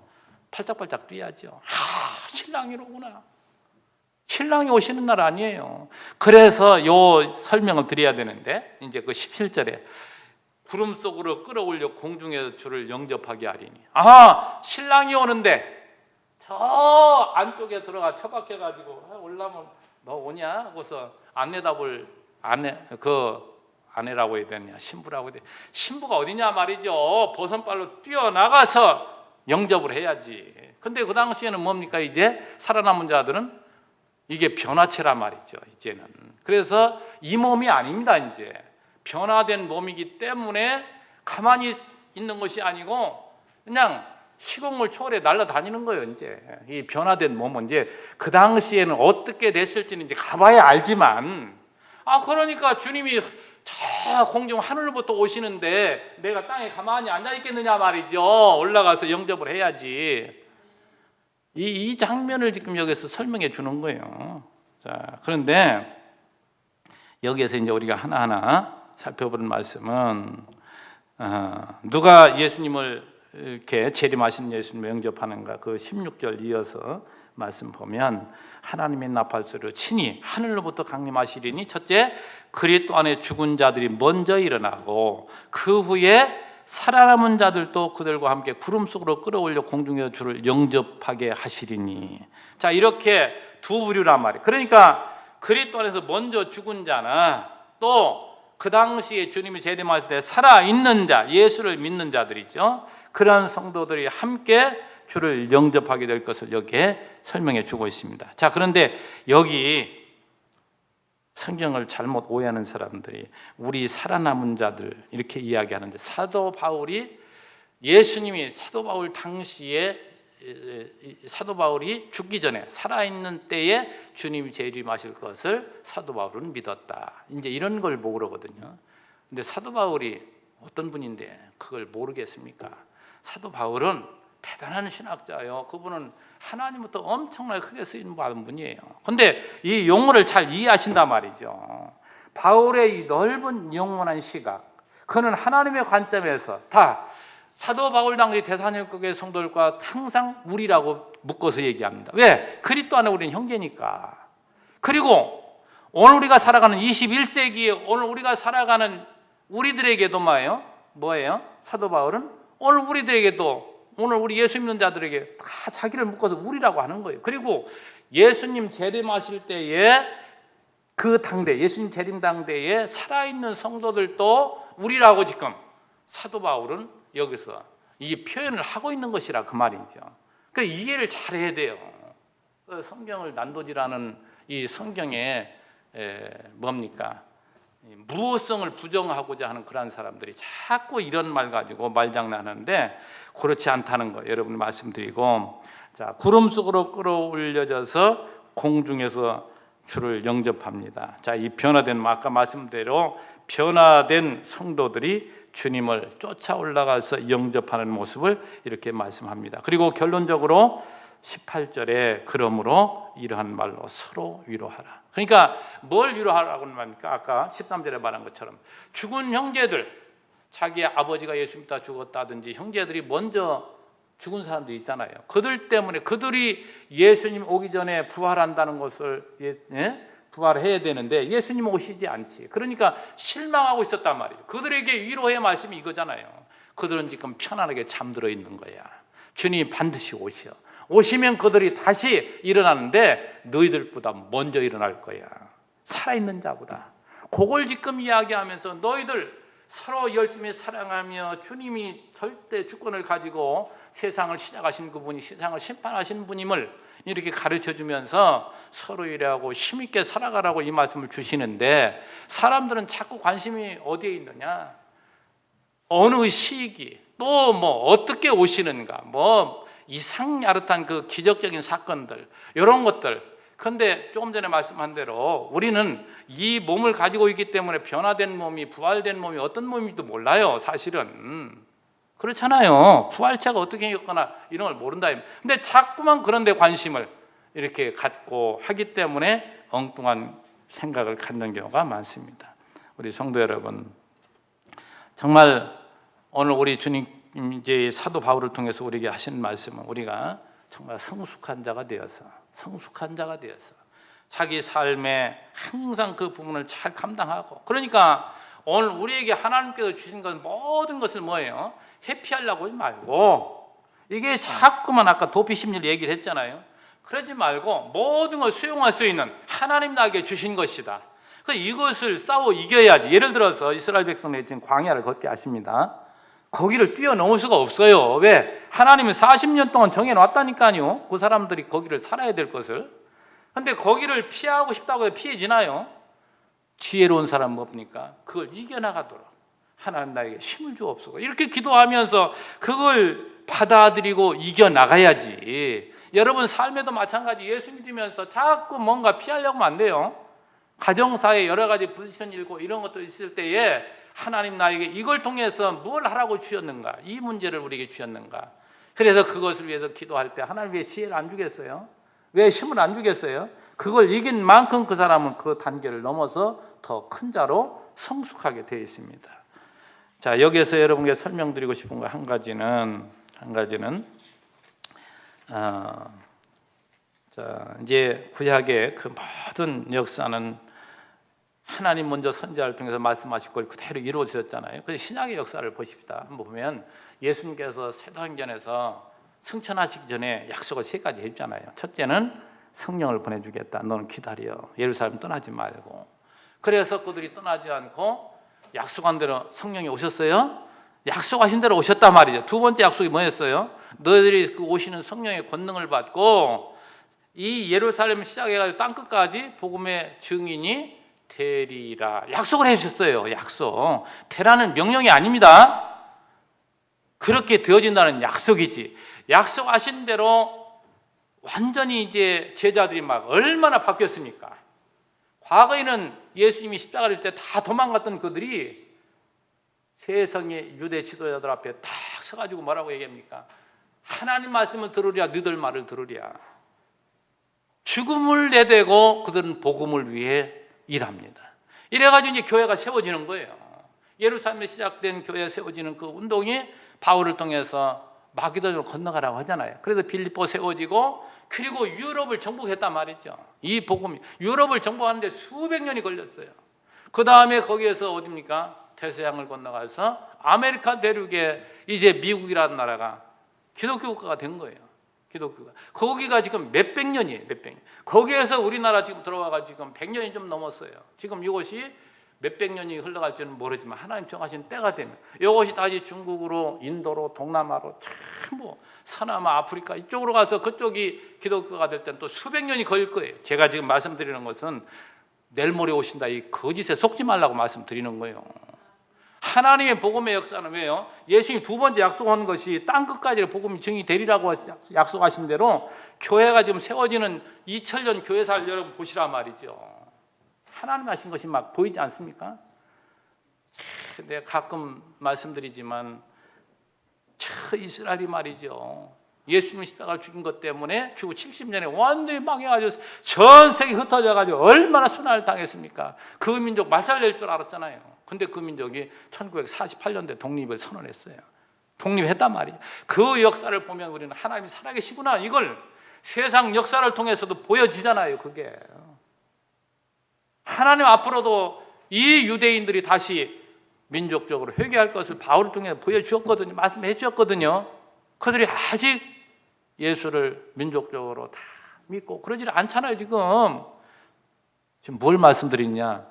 팔짝팔짝 뛰어야죠. 신랑이 오구나. 신랑이 오시는 날 아니에요. 그래서 요 설명을 드려야 되는데, 이제 그 17절에 구름 속으로 끌어올려 공중에서 주를 영접하게 하리니. 신랑이 오는데 저 안쪽에 들어가 처박혀가지고 올라면 너 오냐? 하고서 아내다 볼 아내라고 해야 되냐, 신부라고 해야 되냐. 신부가 어디냐 말이죠. 버선발로 뛰어나가서 영접을 해야지. 근데 그 당시에는 뭡니까? 이제 살아남은 자들은 이게 변화체란 말이죠, 이제는. 그래서 이 몸이 아닙니다. 이제 변화된 몸이기 때문에 가만히 있는 것이 아니고 그냥 시공을 초월해 날아다니는 거예요. 이제 이 변화된 몸은 이제 그 당시에는 어떻게 됐을지는 이제 가봐야 알지만, 그러니까 주님이 저 공중 하늘로부터 오시는데 내가 땅에 가만히 앉아 있겠느냐 말이죠. 올라가서 영접을 해야지. 이 장면을 지금 여기서 설명해 주는 거예요. 자, 그런데 여기에서 이제 우리가 하나하나 살펴보는 말씀은, 누가 예수님을 이렇게 재림하신 예수님을 영접하는가, 그 16절 이어서 말씀 보면, 하나님의 나팔소리로 친히 하늘로부터 강림하시리니 첫째 그리스도 안에 죽은 자들이 먼저 일어나고 그 후에 살아남은 자들도 그들과 함께 구름 속으로 끌어올려 공중에서 주를 영접하게 하시리니. 자, 이렇게 두 부류란 말이에요. 그러니까 그리스도 안에서 먼저 죽은 자나 또 그 당시에 주님이 재림하실 때 살아있는 자, 예수를 믿는 자들이죠. 그런 성도들이 함께 주를 영접하게 될 것을 여기에 설명해 주고 있습니다. 자, 그런데 여기 성경을 잘못 오해하는 사람들이 우리 살아남은 자들 이렇게 이야기하는데, 사도 바울이, 예수님이 사도 바울 당시에, 사도 바울이 죽기 전에 살아있는 때에 주님이 재림하실 것을 사도 바울은 믿었다, 이제 이런 걸 보고 그러거든요. 근데 사도 바울이 어떤 분인데 그걸 모르겠습니까? 사도 바울은 대단한 신학자예요. 그분은 하나님부터 엄청나게 크게 쓰임 받은 분이에요. 근데 이 용어를 잘 이해하신단 말이죠. 바울의 이 넓은 영원한 시각, 그는 하나님의 관점에서 다 사도 바울 당시 데살로니가의 성도들과 항상 우리라고 묶어서 얘기합니다. 왜? 그리스도 안에 우리는 형제니까. 그리고 오늘 우리가 살아가는 21세기에 오늘 우리가 살아가는 우리들에게도 뭐예요? 사도 바울은 오늘 우리들에게도, 오늘 우리 예수 믿는 자들에게 다 자기를 묶어서 우리라고 하는 거예요. 그리고 예수님 재림하실 때에 그 당대, 예수님 재림 당대에 살아있는 성도들도 우리라고 지금 사도 바울은 여기서 이 표현을 하고 있는 것이라 그 말이죠. 그러니까 이해를 잘 해야 돼요. 성경을 난도질하는 이 성경에 뭡니까? 무호성을 부정하고자 하는 그런 사람들이 자꾸 이런 말 가지고 말장난하는데 그렇지 않다는 거 여러분 말씀드리고, 자, 구름 속으로 끌어올려져서 공중에서 주를 영접합니다. 자, 이 변화된, 아까 말씀대로 변화된 성도들이 주님을 쫓아 올라가서 영접하는 모습을 이렇게 말씀합니다. 그리고 결론적으로 18절에 그러므로 이러한 말로 서로 위로하라. 그러니까 뭘 위로하라고 합니까? 아까 13절에 말한 것처럼 죽은 형제들, 자기 아버지가 예수 믿다 죽었다든지 형제들이 먼저 죽은 사람들이 있잖아요. 그들 때문에, 그들이 예수님 오기 전에 부활한다는 것을 부활해야 되는데 예수님 오시지 않지. 그러니까 실망하고 있었단 말이에요. 그들에게 위로의 말씀이 이거잖아요. 그들은 지금 편안하게 잠들어 있는 거야. 주님이 반드시 오시면 그들이 다시 일어나는데 너희들보다 먼저 일어날 거야. 살아있는 자보다. 그걸 지금 이야기하면서 너희들 서로 열심히 사랑하며 주님이 절대 주권을 가지고 세상을 시작하신 그분이 세상을 심판하신 분임을 이렇게 가르쳐주면서 서로 일하고 힘있게 살아가라고 이 말씀을 주시는데, 사람들은 자꾸 관심이 어디에 있느냐? 어느 시기, 또 어떻게 오시는가, 이상야릇한 그 기적적인 사건들, 이런 것들. 그런데 조금 전에 말씀한 대로 우리는 이 몸을 가지고 있기 때문에 변화된 몸이, 부활된 몸이 어떤 몸인지도 몰라요. 사실은 그렇잖아요. 부활체가 어떻게 생겼거나 이런 걸 모른다. 근데 자꾸만 그런 데 관심을 이렇게 갖고 하기 때문에 엉뚱한 생각을 갖는 경우가 많습니다. 우리 성도 여러분, 정말 오늘 우리 주님 이제 사도 바울을 통해서 우리에게 하신 말씀은 우리가 정말 성숙한 자가 되어서 자기 삶에 항상 그 부분을 잘 감당하고, 그러니까 오늘 우리에게 하나님께서 주신 건 모든 것을 뭐예요? 회피하려고 하지 말고, 이게 자꾸만 아까 도피 심리를 얘기를 했잖아요. 그러지 말고 모든 걸 수용할 수 있는 하나님 나에게 주신 것이다. 그래서 이것을 싸워 이겨야지. 예를 들어서 이스라엘 백성들이 지금 광야를 걷게 하십니다. 거기를 뛰어넘을 수가 없어요. 왜? 하나님이 40년 동안 정해놨다니까요. 그 사람들이 거기를 살아야 될 것을. 근데 거기를 피하고 싶다고 해서 피해지나요? 지혜로운 사람은 뭡니까? 그걸 이겨나가도록 하나님 나에게 힘을 주옵소서. 이렇게 기도하면서 그걸 받아들이고 이겨나가야지. 여러분 삶에도 마찬가지. 예수 믿으면서 자꾸 뭔가 피하려고 하면 안 돼요. 가정사에 여러 가지 부딪히는 일고 이런 것도 있을 때에 하나님 나에게 이걸 통해서 뭘 하라고 주셨는가, 이 문제를 우리에게 주셨는가. 그래서 그것을 위해서 기도할 때 하나님 왜 지혜를 안 주겠어요? 왜 힘을 안 주겠어요? 그걸 이긴 만큼 그 사람은 그 단계를 넘어서 더 큰 자로 성숙하게 되어 있습니다. 자, 여기에서 여러분께 설명드리고 싶은 거 한 가지는 자, 이제 구약의 그 모든 역사는 하나님 먼저 선지자를 통해서 말씀하실 걸 그대로 이루어졌잖아요. 그래서 신약의 역사를 보십시다. 한번 보면 예수님께서 사도행전에서 승천하시기 전에 약속을 3가지 했잖아요. 첫째는 성령을 보내주겠다. 너는 기다려. 예루살렘 떠나지 말고. 그래서 그들이 떠나지 않고 약속한 대로 성령이 오셨어요. 약속하신 대로 오셨단 말이죠. 두 번째 약속이 뭐였어요? 너희들이 그 오시는 성령의 권능을 받고 이 예루살렘 시작해가지고 땅끝까지 복음의 증인이 되리라. 약속을 해주셨어요. 약속. 되라는 명령이 아닙니다. 그렇게 되어진다는 약속이지. 약속하신 대로 완전히 이제 제자들이 막 얼마나 바뀌었습니까? 과거에는 예수님이 십자가를 질 때 다 도망갔던 그들이 세상의 유대 지도자들 앞에 딱 서가지고 뭐라고 얘기합니까? 하나님 말씀을 들으랴, 너희들 말을 들으랴. 죽음을 내대고 그들은 복음을 위해 일합니다. 이래가지고 이제 교회가 세워지는 거예요. 예루살렘에 시작된 교회가 세워지는 그 운동이 바울을 통해서 마게도냐로 건너가라고 하잖아요. 그래서 빌립보 세워지고 그리고 유럽을 정복했단 말이죠. 이 복음이 유럽을 정복하는데 수백 년이 걸렸어요. 그 다음에 거기에서 어디입니까? 대서양을 건너가서 아메리카 대륙에 이제 미국이라는 나라가 기독교 국가가 된 거예요. 기독교가. 거기가 지금 몇백 년이에요. 몇백 년. 거기에서 우리나라 지금 들어와가 지금 100년이 좀 넘었어요. 지금 이것이 몇백 년이 흘러갈지는 모르지만 하나님 정하신 때가 되면 이것이 다시 중국으로, 인도로, 동남아로 전부 서남아, 아프리카 이쪽으로 가서 그쪽이 기독교가 될 때는 또 수백 년이 걸릴 거예요. 제가 지금 말씀드리는 것은 내일 모레 오신다 이 거짓에 속지 말라고 말씀드리는 거예요. 하나님의 복음의 역사는 왜요? 예수님이 두 번째 약속한 것이 땅끝까지 복음이 증이 되리라고 약속하신 대로 교회가 지금 세워지는 2000년 교회사를 여러분 보시란 말이죠. 하나님 하신 것이 막 보이지 않습니까? 근데 가끔 말씀드리지만 저 이스라엘이 말이죠. 예수님이 십자가를 죽인 것 때문에 주고 70년에 완전히 망해가지고 전 세계 흩어져가지고 얼마나 순환을 당했습니까? 그 민족 말살될 줄 알았잖아요. 근데 그 민족이 1948년도에 독립을 선언했어요. 독립했단 말이에요. 그 역사를 보면 우리는 하나님이 살아계시구나 이걸 세상 역사를 통해서도 보여지잖아요. 그게 하나님 앞으로도 이 유대인들이 다시 민족적으로 회개할 것을 바울을 통해 보여주었거든요. 말씀해 주었거든요. 그들이 아직 예수를 민족적으로 다 믿고 그러지 않잖아요. 지금 뭘 말씀드리냐,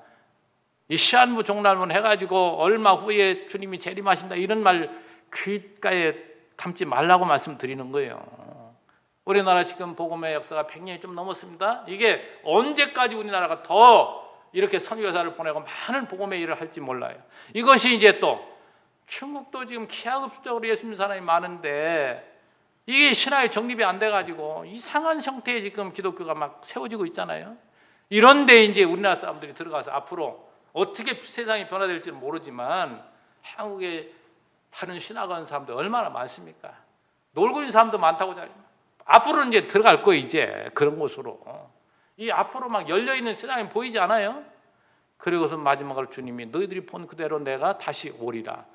이 시한부 종말론 해가지고 얼마 후에 주님이 재림하신다 이런 말 귓가에 담지 말라고 말씀드리는 거예요. 우리나라 지금 복음의 역사가 100년이 좀 넘었습니다. 이게 언제까지 우리나라가 더 이렇게 선교사를 보내고 많은 복음의 일을 할지 몰라요. 이것이 이제 또 중국도 지금 기하급수적으로 예수 믿는 사람이 많은데 이게 신화의 정립이 안 돼가지고 이상한 형태의 지금 기독교가 막 세워지고 있잖아요. 이런데 이제 우리나라 사람들이 들어가서 앞으로 어떻게 세상이 변화될지는 모르지만 한국에 다른 신학 간 사람들 얼마나 많습니까? 놀고 있는 사람도 많다고 잘. 앞으로는 이제 들어갈 거예요. 이제 그런 곳으로 이 앞으로 막 열려 있는 세상이 보이지 않아요? 그리고서 마지막으로 주님이 너희들이 본 그대로 내가 다시 오리라.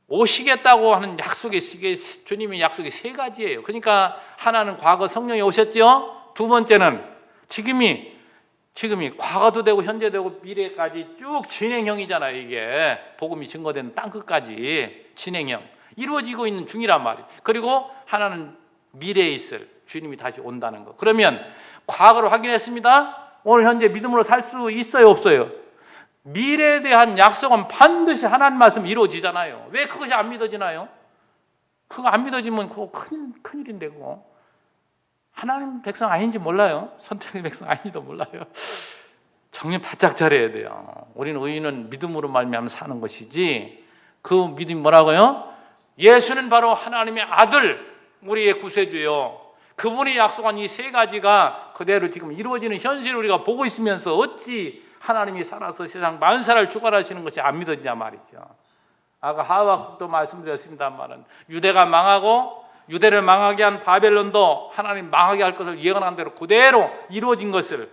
오시겠다고 하는 약속의 주님의 약속이 3가지예요. 그러니까 하나는 과거 성령이 오셨죠. 두 번째는 지금이 과거도 되고 현재 되고 미래까지 쭉 진행형이잖아요. 이게 복음이 증거된 땅끝까지 진행형 이루어지고 있는 중이란 말이에요. 그리고 하나는 미래에 있을 주님이 다시 온다는 거. 그러면 과거를 확인했습니다. 오늘 현재 믿음으로 살 수 있어요, 없어요? 미래에 대한 약속은 반드시 하나님 말씀 이루어지잖아요. 왜 그것이 안 믿어지나요? 그거 안 믿어지면 그거 큰일인데 그거. 하나님 백성 아닌지 몰라요. 선택의 백성 아닌지도 몰라요. 정신 바짝 차려야 돼요. 우리는 의인은 믿음으로 말미암아 사는 것이지 그 믿음이 뭐라고요? 예수는 바로 하나님의 아들, 우리의 구세주요. 그분이 약속한 이 세 가지가 그대로 지금 이루어지는 현실을 우리가 보고 있으면서 어찌 하나님이 살아서 세상 만사를 주관하시는 것이 안 믿어지냐 말이죠. 아까 하박국도 말씀드렸습니다만은 유대가 망하고 유대를 망하게 한 바벨론도 하나님 망하게 할 것을 예언한 대로 그대로 이루어진 것을,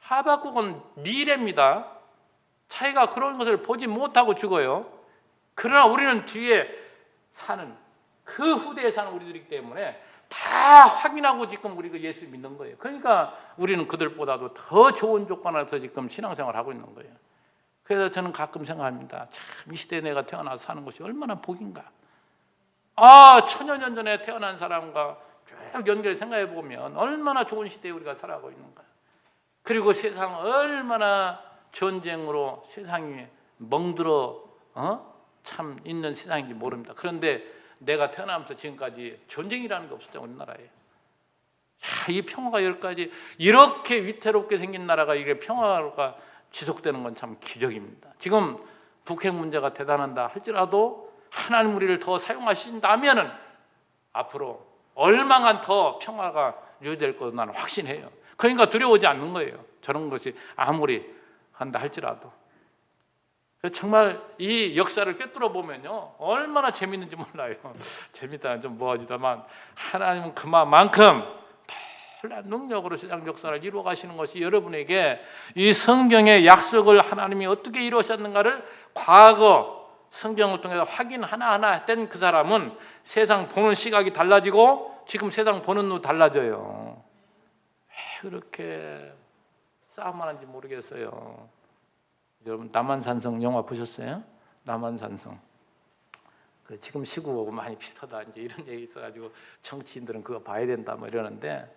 하박국은 미래입니다. 자기가 그런 것을 보지 못하고 죽어요. 그러나 우리는 뒤에 사는, 그 후대에 사는 우리들이기 때문에 다 확인하고 지금 우리가 예수 믿는 거예요. 그러니까 우리는 그들보다도 더 좋은 조건 안에서 지금 신앙생활을 하고 있는 거예요. 그래서 저는 가끔 생각합니다. 참, 이 시대에 내가 태어나서 사는 것이 얼마나 복인가. 천여 년 전에 태어난 사람과 쭉 연결해 생각해 보면 얼마나 좋은 시대에 우리가 살아가고 있는가. 그리고 세상 얼마나 전쟁으로 세상이 멍들어 참 있는 세상인지 모릅니다. 그런데 내가 태어나면서 지금까지 전쟁이라는 게 없었죠, 우리나라에. 이 평화가 여기까지 이렇게 위태롭게 생긴 나라가 이게 평화가 지속되는 건 참 기적입니다. 지금 북핵 문제가 대단하다 할지라도 하나님 우리를 더 사용하신다면은 앞으로 얼마간 더 평화가 유지될 것을 나는 확신해요. 그러니까 두려워하지 않는 거예요. 저런 것이 아무리 한다 할지라도. 정말 이 역사를 꿰뚫어 보면요, 얼마나 재밌는지 몰라요. 재밌다는 좀 뭐하지만 하나님은 그만큼 놀라운 능력으로 세상 역사를 이루어 가시는 것이, 여러분에게 이 성경의 약속을 하나님이 어떻게 이루셨는가를 과거 성경을 통해서 확인 하나하나 했던 그 사람은 세상 보는 시각이 달라지고 지금 세상 보는 눈도 달라져요. 왜 그렇게 싸움만 하는지 모르겠어요. 여러분 남한산성 영화 보셨어요? 남한산성. 지금 시국하고 많이 비슷하다 이제 이런 얘기 있어가지고 정치인들은 그거 봐야 된다 뭐 이러는데,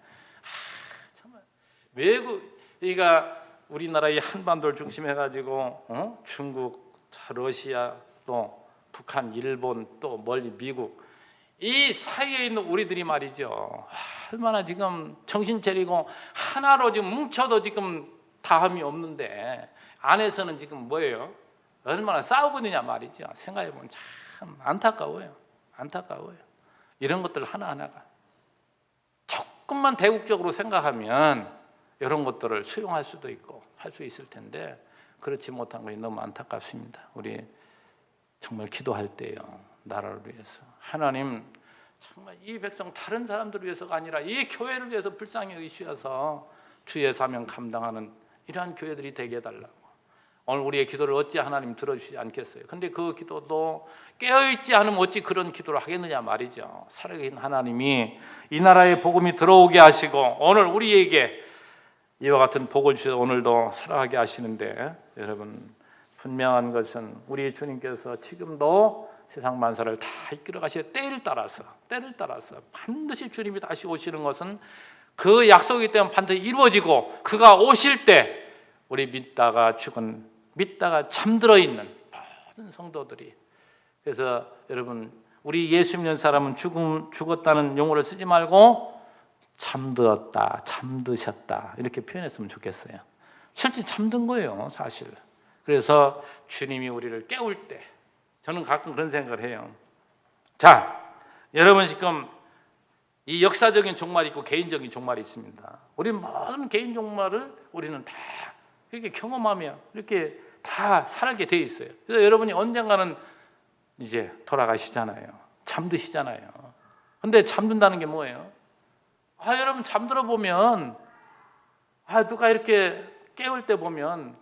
정말 외국, 그러니까 우리나라의 한반도를 중심해가지고 중국, 러시아, 또 북한, 일본, 또 멀리 미국, 이 사이에 있는 우리들이 말이죠, 얼마나 지금 정신 차리고 하나로 지금 뭉쳐도 지금 다함이 없는데 안에서는 지금 뭐예요? 얼마나 싸우고 있느냐 말이죠. 생각해보면 참 안타까워요. 안타까워요. 이런 것들 하나하나가 조금만 대국적으로 생각하면 이런 것들을 수용할 수도 있고 할 수 있을 텐데 그렇지 못한 것이 너무 안타깝습니다. 우리 정말 기도할 때요, 나라를 위해서 하나님 정말 이 백성 다른 사람들을 위해서가 아니라 이 교회를 위해서 불쌍히 여기셔서 주의 사명 감당하는 이러한 교회들이 되게 해달라고. 오늘 우리의 기도를 어찌 하나님 들어주시지 않겠어요? 근데 그 기도도 깨어있지 않으면 어찌 그런 기도를 하겠느냐 말이죠. 살아계신 하나님이 이 나라에 복음이 들어오게 하시고 오늘 우리에게 이와 같은 복을 주셔서 오늘도 살아가게 하시는데, 여러분 분명한 것은 우리 주님께서 지금도 세상 만사를 다 이끌어 가시는 때를 따라서 반드시 주님이 다시 오시는 것은 그 약속이기 때문에 반드시 이루어지고, 그가 오실 때 우리 믿다가 잠들어 있는 모든 성도들이, 그래서 여러분 우리 예수 믿는 사람은 죽었다는 용어를 쓰지 말고 잠들었다, 잠드셨다 이렇게 표현했으면 좋겠어요. 실제 잠든 거예요, 사실. 그래서 주님이 우리를 깨울 때, 저는 가끔 그런 생각을 해요. 자, 여러분 지금 이 역사적인 종말이 있고 개인적인 종말이 있습니다. 우리 모든 개인 종말을 우리는 다 이렇게 경험하며 이렇게 다 살게 돼 있어요. 그래서 여러분이 언젠가는 이제 돌아가시잖아요. 잠드시잖아요. 근데 잠든다는 게 뭐예요? 여러분 잠들어 보면 누가 이렇게 깨울 때 보면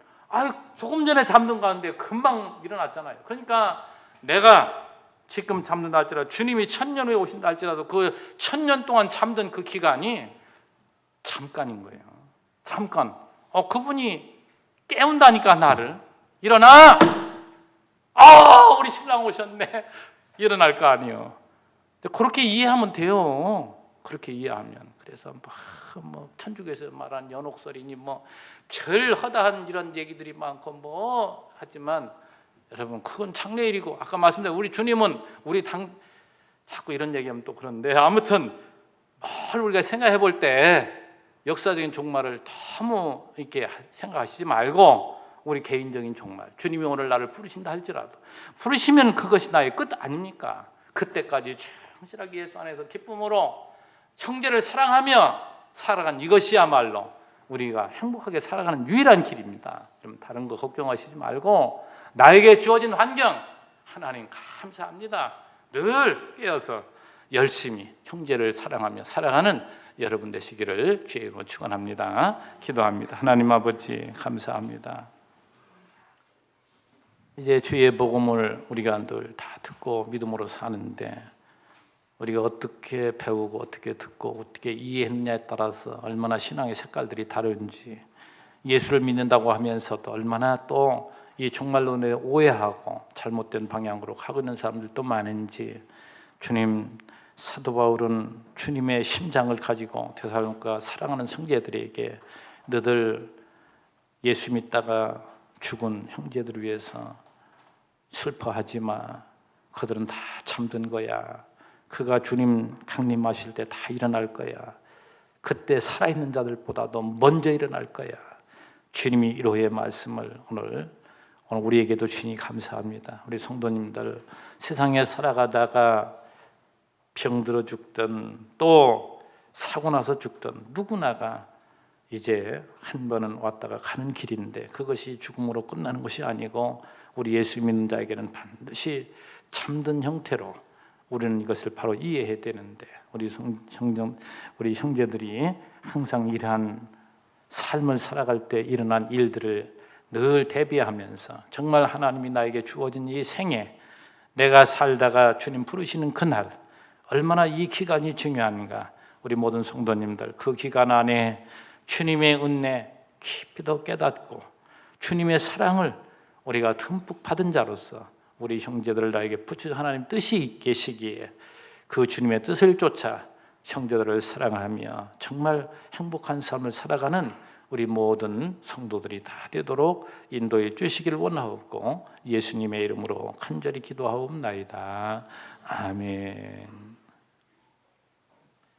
조금 전에 잠든 가운데 금방 일어났잖아요. 그러니까 내가 지금 잠든다 할지라도 주님이 1000년 후에 오신다 할지라도 그 1000년 동안 잠든 그 기간이 잠깐인 거예요. 잠깐. 그분이 깨운다니까 나를. 일어나! 우리 신랑 오셨네. 일어날 거 아니에요. 그렇게 이해하면 돼요. 그렇게 이해하면. 그래서 뭐 천주교에서 말한 연옥설이니 뭐 별 허다한 이런 얘기들이 많고 하지만 여러분 그건 장래일이고, 아까 말씀드린 우리 주님은 자꾸 이런 얘기하면 또 그런데, 아무튼 뭘 우리가 생각해 볼 때 역사적인 종말을 너무 이렇게 생각하시지 말고 우리 개인적인 종말, 주님이 오늘 나를 부르신다 할지라도 부르시면 그것이 나의 끝 아닙니까? 그때까지 충실하게 예수 안에서 기쁨으로 형제를 사랑하며 살아간 이것이야말로 우리가 행복하게 살아가는 유일한 길입니다. 좀 다른 거 걱정하시지 말고 나에게 주어진 환경 하나님 감사합니다. 늘 깨어서 열심히 형제를 사랑하며 살아가는 여러분 되시기를 주의 이름으로 축원합니다. 기도합니다. 하나님 아버지 감사합니다. 이제 주의 복음을 우리가 늘 다 듣고 믿음으로 사는데 우리가 어떻게 배우고 어떻게 듣고 어떻게 이해했냐에 따라서 얼마나 신앙의 색깔들이 다른지, 예수를 믿는다고 하면서도 얼마나 또 이 종말론에 오해하고 잘못된 방향으로 가고 있는 사람들도 많은지, 주님, 사도 바울은 주님의 심장을 가지고 데살로니가 사랑하는 성제들에게 너들 예수 믿다가 죽은 형제들을 위해서 슬퍼하지 마. 그들은 다 잠든 거야. 그가 주님 강림하실 때 다 일어날 거야. 그때 살아있는 자들보다도 먼저 일어날 거야. 주님이 이로의 말씀을 오늘 우리에게도 주니 감사합니다. 우리 성도님들 세상에 살아가다가 병들어 죽든 또 사고 나서 죽든 누구나가 이제 한 번은 왔다가 가는 길인데 그것이 죽음으로 끝나는 것이 아니고 우리 예수 믿는 자에게는 반드시 잠든 형태로 우리는 이것을 바로 이해해야 되는데 우리 형제들이 항상 이러한 삶을 살아갈 때 일어난 일들을 늘 대비하면서 정말 하나님이 나에게 주어진 이 생에 내가 살다가 주님 부르시는 그날 얼마나 이 기간이 중요한가. 우리 모든 성도님들 그 기간 안에 주님의 은혜 깊이 더 깨닫고 주님의 사랑을 우리가 듬뿍 받은 자로서 우리 형제들을 나에게 붙여 하나님 뜻이 계시기에 그 주님의 뜻을 쫓아 형제들을 사랑하며 정말 행복한 삶을 살아가는 우리 모든 성도들이 다 되도록 인도해 주시기를 원하옵고 예수님의 이름으로 간절히 기도하옵나이다. 아멘.